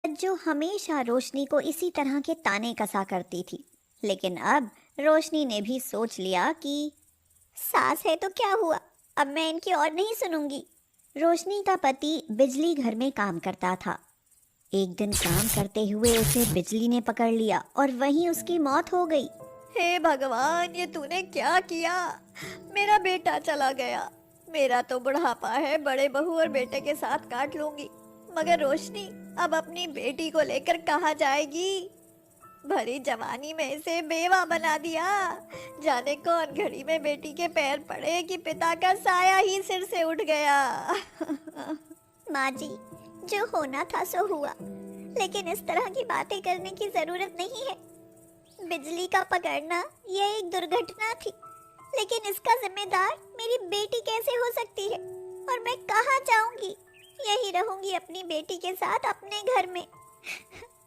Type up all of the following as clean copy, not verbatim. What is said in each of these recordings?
जो हमेशा रोशनी को इसी तरह के ताने कसा करती थी। लेकिन अब रोशनी ने भी सोच लिया कि सास है तो क्या हुआ, अब मैं इनकी और नहीं सुनूंगी। रोशनी का पति बिजली घर में काम करता था। एक दिन काम करते हुए उसे बिजली ने पकड़ लिया और वहीं उसकी मौत हो गई। हे भगवान, ये तूने क्या किया? मेरा बेटा चला गया। मेरा तो बुढ़ापा है, बड़े बहू और बेटे के साथ काट लूंगी, मगर रोशनी अब अपनी बेटी को लेकर कहाँ जाएगी? भरी जवानी में इसे बेवा बना दिया। जाने कौन घड़ी में बेटी के पैर पड़े कि पिता का साया ही सिर से उठ गया। माँ जी, जो होना था सो हुआ, लेकिन इस तरह की बातें करने की जरूरत नहीं है। बिजली का पकड़ना यह एक दुर्घटना थी, लेकिन इसका जिम्मेदार मेरी बेटी कैसे हो सकती है? और मैं कहाँ जाऊंगी? यही रहूंगी अपनी बेटी के साथ अपने घर में।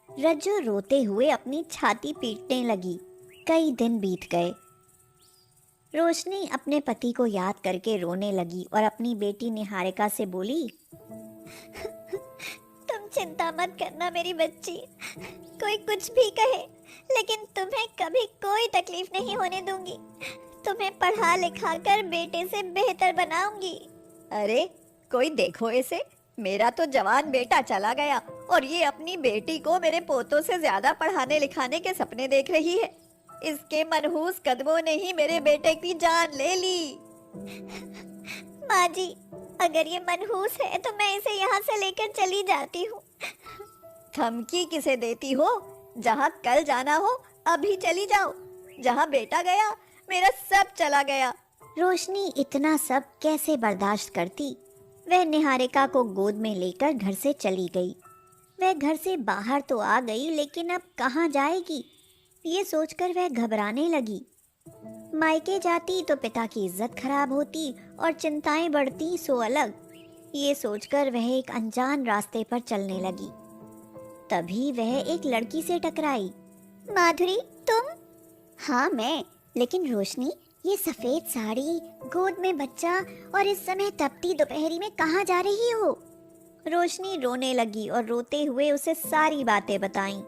रज्जू रोते हुए अपनी छाती पीटने लगी। कई दिन बीत गए। रोशनी अपने पति को याद करके रोने लगी और अपनी बेटी निहारिका से बोली, तुम चिंता मत करना मेरी बच्ची, कोई कुछ भी कहे लेकिन तुम्हें कभी कोई तकलीफ नहीं होने दूंगी। तुम्हें पढ़ा लिखा कर बेटे से बेहतर बनाऊंगी। अरे कोई देखो इसे, मेरा तो जवान बेटा चला गया और ये अपनी बेटी को मेरे पोतों से ज्यादा पढ़ाने लिखाने के सपने देख रही है। इसके मनहूस कदमों ने ही मेरे बेटे की जान ले ली। माँ जी, अगर ये मनहूस है तो मैं इसे यहाँ से लेकर चली जाती हूँ। धमकी किसे देती हो? जहाँ कल जाना हो अभी चली जाओ। जहाँ बेटा गया मेरा सब चला गया। रोशनी इतना सब कैसे बर्दाश्त करती? वह निहारिका को गोद में लेकर घर से चली गई। वह घर से बाहर तो आ गई, लेकिन अब कहाँ जाएगी? ये सोचकर वह घबराने लगी। मायके जाती तो पिता की इज्जत खराब होती और चिंताएं बढ़ती सो अलग। ये सोचकर वह एक अनजान रास्ते पर चलने लगी। तभी वह एक लड़की से टकराई। माधुरी, तुम? हाँ मैं। लेकिन रोशनी, ये सफेद साड़ी, गोद में बच्चा और इस समय तपती दोपहरी में कहाँ जा रही हो? रोशनी रोने लगी और रोते हुए उसे सारी बातें बताईं।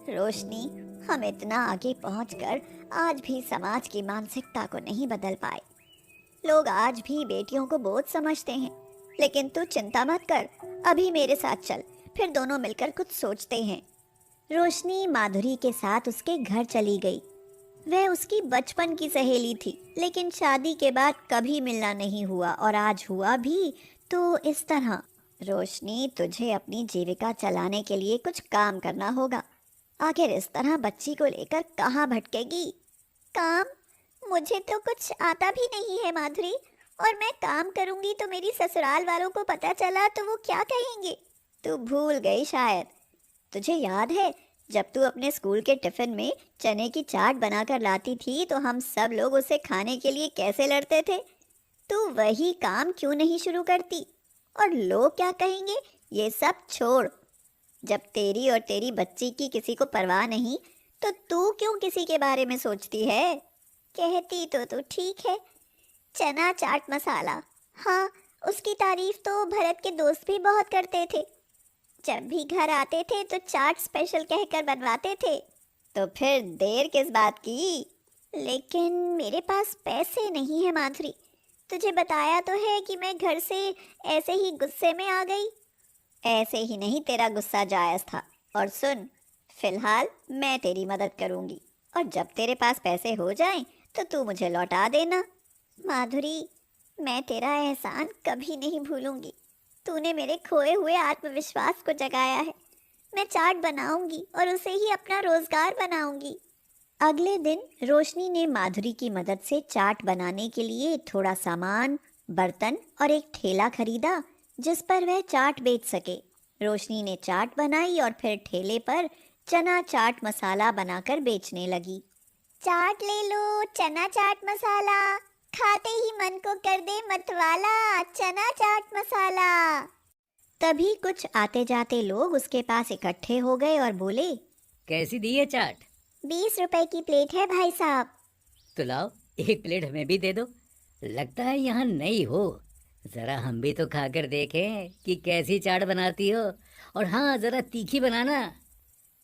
रोशनी, हम इतना आगे पहुंचकर आज भी समाज की मानसिकता को नहीं बदल पाए। लोग आज भी बेटियों को बोझ समझते हैं, लेकिन तू चिंता मत कर, अभी मेरे साथ चल, फिर दोनों मिलकर कुछ सोचते हैं। रोशनी माधुरी के साथ उसके घर चली गई। वह उसकी बचपन की सहेली थी, लेकिन शादी के बाद कभी मिलना नहीं हुआ, और आज हुआ भी तो इस तरह। रोशनी, तुझे अपनी जीविका चलाने के लिए कुछ काम करना होगा। आखिर इस तरह बच्ची को लेकर कहाँ भटकेगी? काम? मुझे तो कुछ आता भी नहीं है माधुरी, और मैं काम करूंगी तो मेरी ससुराल वालों को पता चला तो वो क्या कहेंगे? तू भूल गई शायद। तुझे याद है जब तू अपने स्कूल के टिफिन में चने की चाट बनाकर लाती थी तो हम सब लोग उसे खाने के लिए कैसे लड़ते थे? तू वही काम क्यों नहीं शुरू करती? और लोग क्या कहेंगे ये सब छोड़। जब तेरी और तेरी बच्ची की किसी को परवाह नहीं, तो तू क्यों किसी के बारे में सोचती है? कहती तो तू ठीक है, चना चाट मसाला। हाँ, उसकी तारीफ तो भरत के दोस्त भी बहुत करते थे। जब भी घर आते थे तो चाट स्पेशल कहकर बनवाते थे। तो फिर देर किस बात की? लेकिन मेरे पास पैसे नहीं है माधुरी। तुझे बताया तो है कि मैं घर से ऐसे ही गुस्से में आ गई। ऐसे ही नहीं, तेरा गुस्सा जायज़ था। और सुन, फिलहाल मैं तेरी मदद करूंगी, और जब तेरे पास पैसे हो जाएं तो तू मुझे लौटा देना। माधुरी, मैं तेरा एहसान कभी नहीं भूलूंगी। तूने मेरे खोए हुए आत्मविश्वास को जगाया है। मैं चाट बनाऊंगी और उसे ही अपना रोजगार बनाऊंगी। अगले दिन रोशनी ने माधुरी की मदद से चाट बनाने के लिए थोड़ा सामान, बर्तन और एक ठेला खरीदा जिस पर वह चाट बेच सके। रोशनी ने चाट बनाई और फिर ठेले पर चना चाट मसाला बनाकर बेचने लगी। चाट ले लो, चना चाट मसाला, खाते ही मन को कर दे मतवाला, चना चाट मसाला। तभी कुछ आते जाते लोग उसके पास इकट्ठे हो गए और बोले, कैसी दी है चाट? 20 रुपए की प्लेट है भाई साहब। तो लाओ, एक प्लेट हमें भी दे दो। लगता है यहाँ नई हो, जरा हम भी तो खाकर देखें कि कैसी चाट बनाती हो। और हाँ, जरा तीखी बनाना।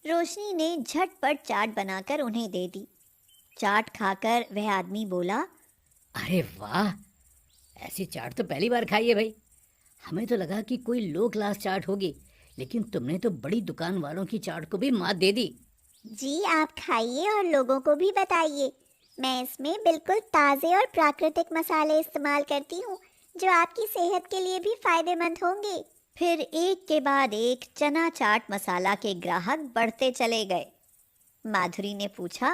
रोशनी ने झटपट चाट बनाकर उन्हें दे दी। चाट खाकर वह आदमी बोला, अरे वाह, ऐसी चाट तो पहली बार खाई है भाई। हमें तो लगा कि कोई लो क्लास चाट होगी, लेकिन तुमने तो बड़ी दुकान वालों की चाट को भी मात दे दी। जी आप खाइए और लोगों को भी बताइए। मैं इसमें बिल्कुल ताज़े और प्राकृतिक मसाले इस्तेमाल करती हूँ, जो आपकी सेहत के लिए भी फायदेमंद होंगे। फिर एक के बाद एक चना चाट मसाला के ग्राहक बढ़ते चले गए। माधुरी ने पूछा,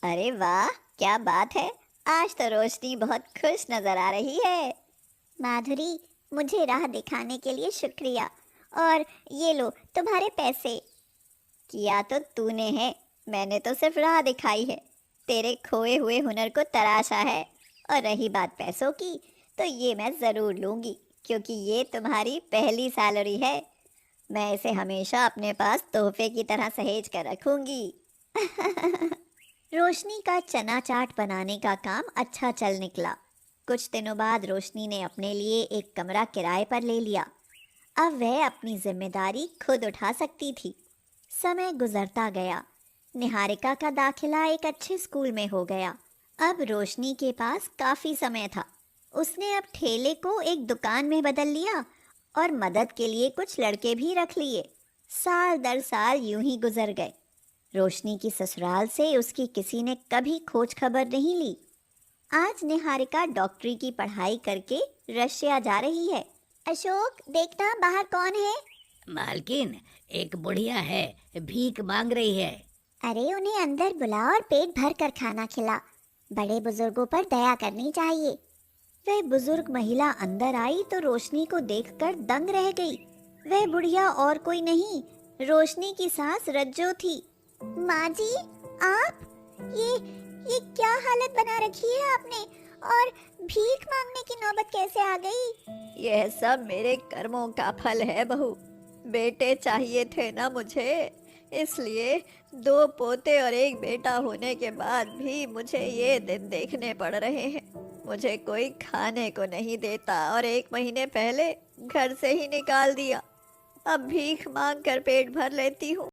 अरे वाह, क्या बात है, आज तो रोशनी बहुत खुश नजर आ रही है। माधुरी, मुझे राह दिखाने के लिए शुक्रिया, और ये लो तुम्हारे पैसे। किया तो तूने है, मैंने तो सिर्फ राह दिखाई है, तेरे खोए हुए हुनर को तराशा है। और रही बात पैसों की, तो ये मैं ज़रूर लूँगी, क्योंकि ये तुम्हारी पहली सैलरी है। मैं इसे हमेशा अपने पास तोहफे की तरह सहेज कर रखूँगी। रोशनी का चना चाट बनाने का काम अच्छा चल निकला। कुछ दिनों बाद रोशनी ने अपने लिए एक कमरा किराए पर ले लिया। अब वह अपनी जिम्मेदारी खुद उठा सकती थी। समय गुजरता गया। निहारिका का दाखिला एक अच्छे स्कूल में हो गया। अब रोशनी के पास काफी समय था। उसने अब ठेले को एक दुकान में बदल लिया और मदद के लिए कुछ लड़के भी रख लिए। साल दर साल यूं ही गुजर गए। रोशनी की ससुराल से उसकी किसी ने कभी खोज खबर नहीं ली। आज निहारिका डॉक्टरी की पढ़ाई करके रशिया जा रही है। अशोक, देखना बाहर कौन है। मालकिन, एक बुढ़िया है, भीख मांग रही है। अरे उन्हें अंदर बुला और पेट भर कर खाना खिला। बड़े बुजुर्गों पर दया करनी चाहिए। वह बुजुर्ग महिला अंदर आई तो रोशनी को देखकर दंग रह गई। वह बुढ़िया और कोई नहीं, रोशनी की सास रज्जो थी। माँ जी, आप ये क्या हालत बना रखी है आपने, और भीख मांगने की नौबत कैसे आ गई? यह सब मेरे कर्मों का फल है बहू। बेटे चाहिए थे ना मुझे, इसलिए 2 पोते और 1 बेटा होने के बाद भी मुझे ये दिन देखने पड़ रहे हैं। मुझे कोई खाने को नहीं देता और 1 महीने पहले घर से ही निकाल दिया। अब भीख मांग कर पेट भर लेती हूँ।